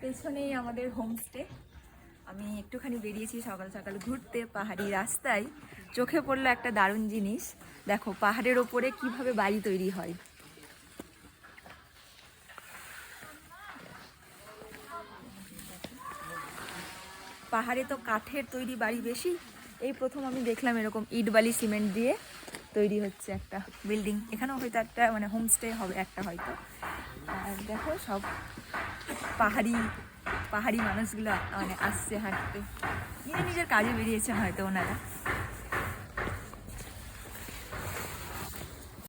পেছনেই আমাদের হোমস্টে। আমি একটুখানি বেরিয়েছি সকাল সকাল ঘুরতে পাহাড়ি রাস্তায়। চোখে পড়লো একটা দারুণ জিনিস। দেখো পাহাড়ের ওপরে কিভাবে বাড়ি তৈরি হয়। পাহাড়ে তো কাঠের তৈরি বাড়ি বেশি, এই প্রথম আমি দেখলাম এরকম ইট বালি সিমেন্ট দিয়ে তৈরি হচ্ছে একটা বিল্ডিং। এখানেও হয়তো একটা মানে হোমস্টে হবে একটা হয়তো। আর দেখো সব পাহাড়ি পাহাড়ি মানুষগুলো মানে আসছে হাঁটতে, নিজের কাজে বেরিয়েছেন হয়তো ওনারা।